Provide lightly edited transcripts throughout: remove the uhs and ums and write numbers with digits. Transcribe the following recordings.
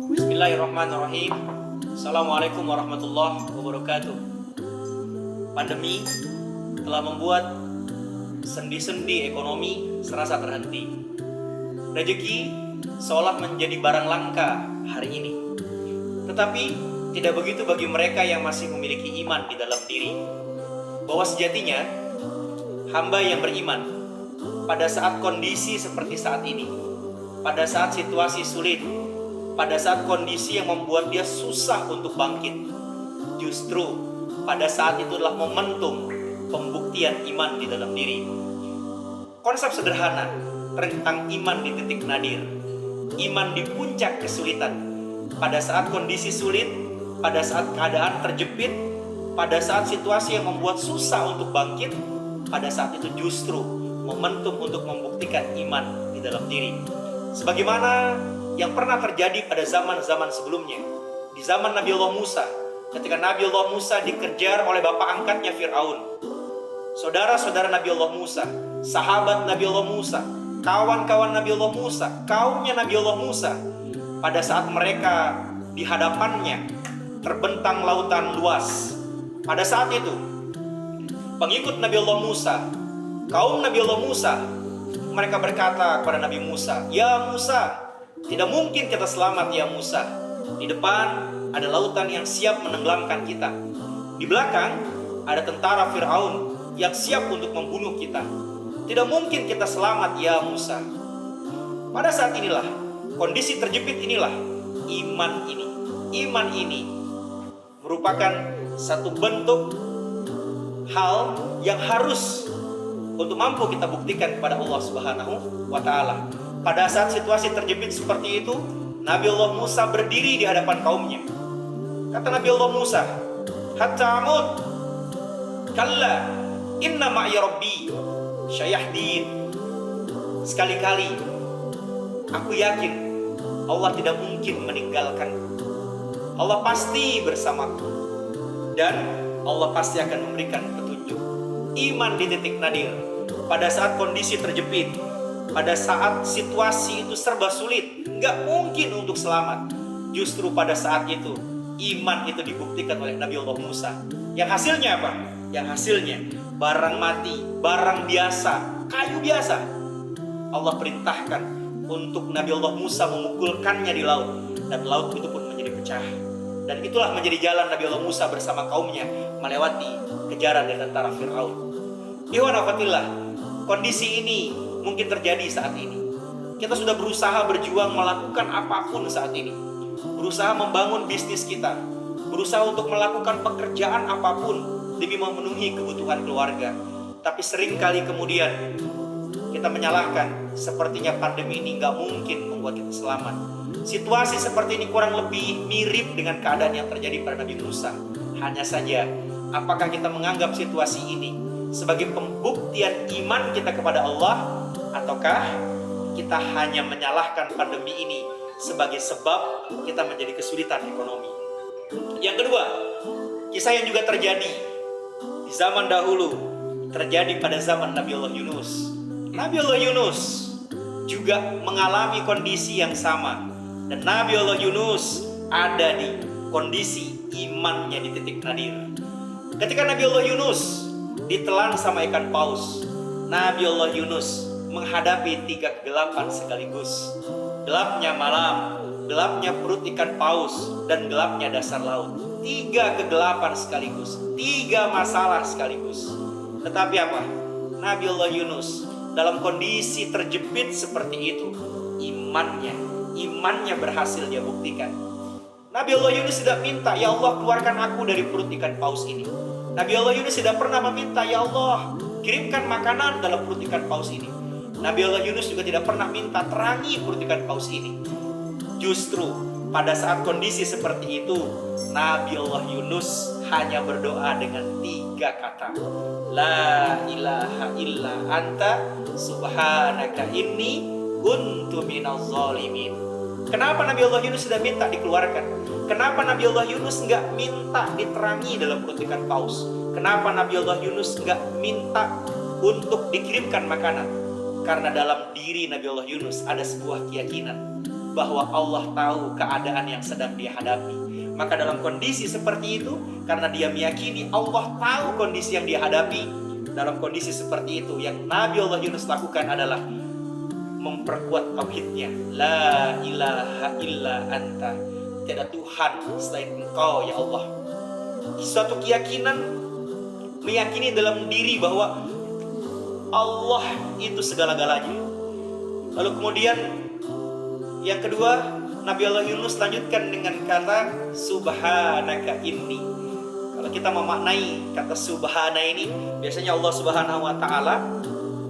Bismillahirrahmanirrahim. Assalamualaikum warahmatullahi wabarakatuh. Pandemi telah membuat sendi-sendi ekonomi serasa terhenti. Rezeki seolah menjadi barang langka hari ini. Tetapi tidak begitu bagi mereka yang masih memiliki iman di dalam diri, bahwa sejatinya hamba yang beriman pada saat kondisi seperti saat ini, pada saat situasi sulit, pada saat kondisi yang membuat dia susah untuk bangkit, justru pada saat itu adalah momentum pembuktian iman di dalam diri. Konsep sederhana tentang iman di titik nadir, iman di puncak kesulitan, pada saat kondisi sulit, pada saat keadaan terjepit, pada saat situasi yang membuat susah untuk bangkit, pada saat itu justru momentum untuk membuktikan iman di dalam diri. Sebagaimana yang pernah terjadi pada zaman-zaman sebelumnya. Di zaman Nabi Allah Musa, ketika Nabi Allah Musa dikejar oleh bapak angkatnya Fir'aun, saudara-saudara Nabi Allah Musa, sahabat Nabi Allah Musa, kawan-kawan Nabi Allah Musa, kaumnya Nabi Allah Musa, pada saat mereka di hadapannya terbentang lautan luas. Pada saat itu pengikut Nabi Allah Musa, kaum Nabi Allah Musa, mereka berkata kepada Nabi Musa, "Ya Musa, tidak mungkin kita selamat ya Musa. Di depan ada lautan yang siap menenggelamkan kita. Di belakang ada tentara Fir'aun yang siap untuk membunuh kita. Tidak mungkin kita selamat ya Musa." Pada saat inilah, kondisi terjepit inilah, iman ini merupakan satu bentuk hal yang harus untuk mampu kita buktikan kepada Allah Subhanahu wa Ta'ala. Pada saat situasi terjepit seperti itu, Nabi Allah Musa berdiri di hadapan kaumnya. Kata Nabi Allah Musa, "Hatta amut kalla inna ma'i rabbi syayahdin." Sekali-kali aku yakin Allah tidak mungkin meninggalkanku. Allah pasti bersamaku dan Allah pasti akan memberikan petunjuk. Iman di titik nadir, pada saat kondisi terjepit, pada saat situasi itu serba sulit, nggak mungkin untuk selamat. Justru pada saat itu, iman itu dibuktikan oleh Nabi Allah Musa. Yang hasilnya apa? Yang hasilnya barang mati, barang biasa, kayu biasa, Allah perintahkan untuk Nabi Allah Musa memukulkannya di laut, dan laut itu pun menjadi pecah. Dan itulah menjadi jalan Nabi Allah Musa bersama kaumnya melewati kejaran dari tentara Fir'aun. Ikhwanafatillah, kondisi ini mungkin terjadi saat ini. Kita sudah berusaha berjuang melakukan apapun saat ini, berusaha membangun bisnis kita, berusaha untuk melakukan pekerjaan apapun demi memenuhi kebutuhan keluarga. Tapi seringkali kemudian kita menyalahkan, sepertinya pandemi ini gak mungkin membuat kita selamat. Situasi seperti ini kurang lebih mirip dengan keadaan yang terjadi pada Nabi Musa. Hanya saja, apakah kita menganggap situasi ini sebagai pembuktian iman kita kepada Allah, ataukah kita hanya menyalahkan pandemi ini sebagai sebab kita menjadi kesulitan ekonomi? Yang kedua, kisah yang juga terjadi di zaman dahulu, terjadi pada zaman Nabi Allah Yunus. Nabi Allah Yunus juga mengalami kondisi yang sama, dan Nabi Allah Yunus ada di kondisi imannya di titik nadir. Ketika Nabi Allah Yunus ditelan sama ikan paus, Nabi Allah Yunus menghadapi 3 kegelapan sekaligus. Gelapnya malam, gelapnya perut ikan paus, dan gelapnya dasar laut. 3 kegelapan sekaligus, 3 masalah sekaligus. Tetapi apa? Nabi Allah Yunus dalam kondisi terjepit seperti itu, imannya berhasil dia buktikan. Nabi Allah Yunus tidak minta, "Ya Allah, keluarkan aku dari perut ikan paus ini." Nabi Allah Yunus tidak pernah meminta, "Ya Allah, kirimkan makanan dalam perut ikan paus ini." Nabi Allah Yunus juga tidak pernah minta, "Terangi perut ikan paus ini." Justru pada saat kondisi seperti itu, Nabi Allah Yunus hanya berdoa dengan 3 kata, "La ilaha illa anta subhanaka inni kuntu minaz zalimin." Kenapa Nabi Allah Yunus sudah minta dikeluarkan? Kenapa Nabi Allah Yunus nggak minta diterangi dalam perut ikan paus? Kenapa Nabi Allah Yunus nggak minta untuk dikirimkan makanan? Karena dalam diri Nabi Allah Yunus ada sebuah keyakinan bahwa Allah tahu keadaan yang sedang dia hadapi. Maka dalam kondisi seperti itu, karena dia meyakini Allah tahu kondisi yang dia hadapi, dalam kondisi seperti itu yang Nabi Allah Yunus lakukan adalah memperkuat tauhidnya. La ilaha illa anta, tiada Tuhan selain Engkau ya Allah. Suatu keyakinan, meyakini dalam diri bahwa Allah itu segala-galanya. Lalu kemudian yang kedua, Nabi Allah Yunus lanjutkan dengan kata subhanaka inni. Kalau kita memaknai kata subhana ini, biasanya Allah Subhanahu wa taala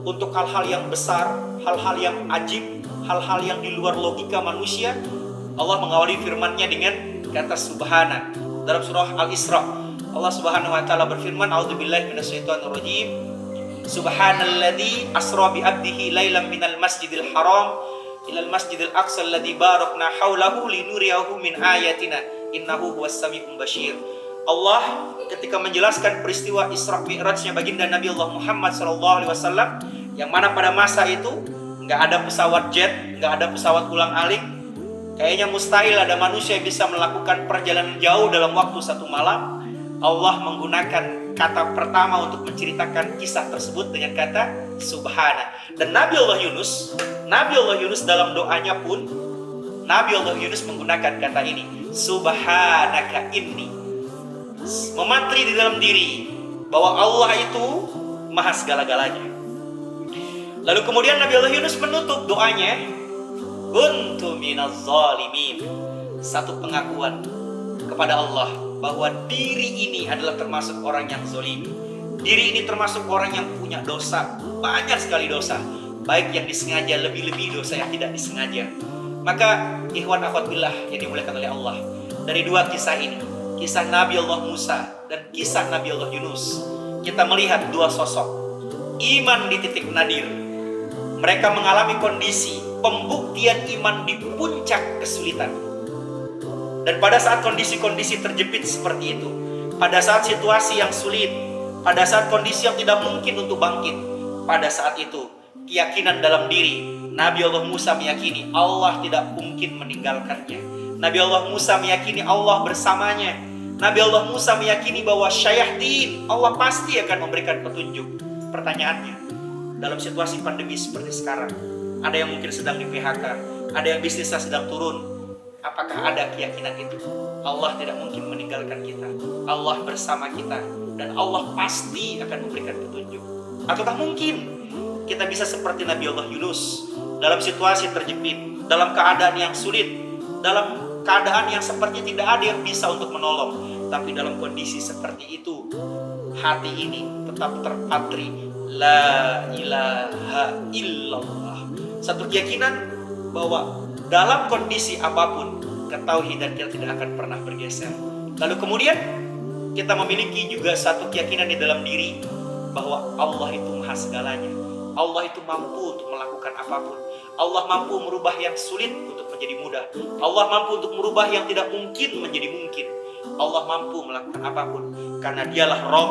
untuk hal-hal yang besar, hal-hal yang ajib, hal-hal yang di luar logika manusia, Allah mengawali firman-Nya dengan kata subhana. Dalam surah Al-Isra, Allah Subhanahu wa taala berfirman, a'udzubillahi minasyaitonirrajim. Subhanalladzi asra bi 'abdihi lailan minal masjidil haram ilal masjidil aqsa alladzi barakna haulahu linuriyahu min ayatina innahu huwas samiul basyir. Allah ketika menjelaskan peristiwa Isra Mi'rajnya baginda Nabi Allah Muhammad SAW, yang mana pada masa itu nggak ada pesawat jet, nggak ada pesawat ulang-alik, kayaknya mustahil ada manusia yang bisa melakukan perjalanan jauh dalam waktu satu malam. Allah menggunakan kata pertama untuk menceritakan kisah tersebut dengan kata subhana. Dan Nabi Allah Yunus dalam doanya pun, Nabi Allah Yunus menggunakan kata ini, subhanaka inni, memantri di dalam diri bahwa Allah itu maha segala-galanya. Lalu kemudian Nabi Allah Yunus menutup doanya, kuntu minaz zalimin, satu pengakuan kepada Allah bahwa diri ini adalah termasuk orang yang zalim. Diri ini termasuk orang yang punya dosa, banyak sekali dosa, baik yang disengaja, lebih-lebih dosa yang tidak disengaja. Maka ikhwan akhwat billah yang dimuliakan oleh Allah, dari dua kisah ini, kisah Nabi Allah Musa dan kisah Nabi Allah Yunus, kita melihat dua sosok iman di titik nadir. Mereka mengalami kondisi pembuktian iman di puncak kesulitan. Dan pada saat kondisi-kondisi terjepit seperti itu, pada saat situasi yang sulit, pada saat kondisi yang tidak mungkin untuk bangkit, pada saat itu keyakinan dalam diri Nabi Allah Musa meyakini Allah tidak mungkin meninggalkannya. Nabi Allah Musa meyakini Allah bersamanya. Nabi Allah Musa meyakini bahwa syayatin, Allah pasti akan memberikan petunjuk. Pertanyaannya, dalam situasi pandemi seperti sekarang, ada yang mungkin sedang di PHK, ada yang bisnisnya sedang turun. Apakah ada keyakinan itu? Allah tidak mungkin meninggalkan kita, Allah bersama kita, dan Allah pasti akan memberikan petunjuk. Ataukah mungkin kita bisa seperti Nabi Allah Yunus, dalam situasi terjepit, dalam keadaan yang sulit, dalam keadaan yang seperti tidak ada yang bisa untuk menolong, tapi dalam kondisi seperti itu, hati ini tetap terpatri la ilaha illallah. Satu keyakinan bahwa dalam kondisi apapun, ketauhidan kita tidak akan pernah bergeser. Lalu kemudian kita memiliki juga satu keyakinan di dalam diri bahwa Allah itu maha segalanya. Allah itu mampu untuk melakukan apapun. Allah mampu merubah yang sulit untuk menjadi mudah. Allah mampu untuk merubah yang tidak mungkin menjadi mungkin. Allah mampu melakukan apapun karena Dialah Rabb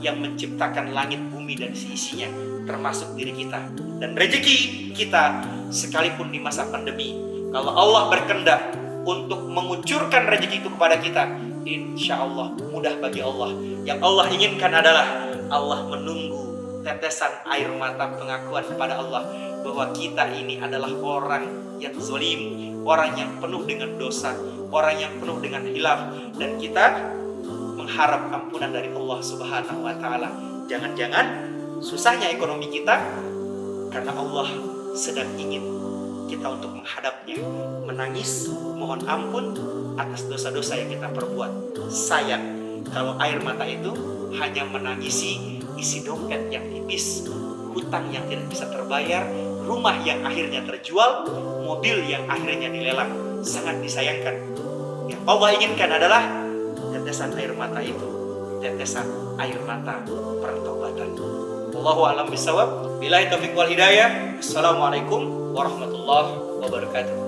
yang menciptakan langit, bumi dan seisinya, termasuk diri kita. Dan rezeki kita sekalipun di masa pandemi, kalau Allah berkehendak untuk mengucurkan rezeki itu kepada kita, insya Allah mudah bagi Allah. Yang Allah inginkan adalah Allah menunggu tetesan air mata pengakuan kepada Allah bahwa kita ini adalah orang yang zalim, orang yang penuh dengan dosa, orang yang penuh dengan hilaf, dan kita mengharap ampunan dari Allah Subhanahu wa taala. Jangan-jangan susahnya ekonomi kita karena Allah sedang ingin kita untuk menghadapnya, menangis, mohon ampun atas dosa-dosa yang kita perbuat. Sayang kalau air mata itu hanya menangisi isi dompet yang tipis, hutang yang tidak bisa terbayar, rumah yang akhirnya terjual, mobil yang akhirnya dilelang. Sangat disayangkan. Yang Allah inginkan adalah tetesan air mata itu, tetesan air mata pertobatan. Wallahu a'lam bishawab. Billahi taufiq wal hidayah. Assalamualaikum warahmatullahi wabarakatuh.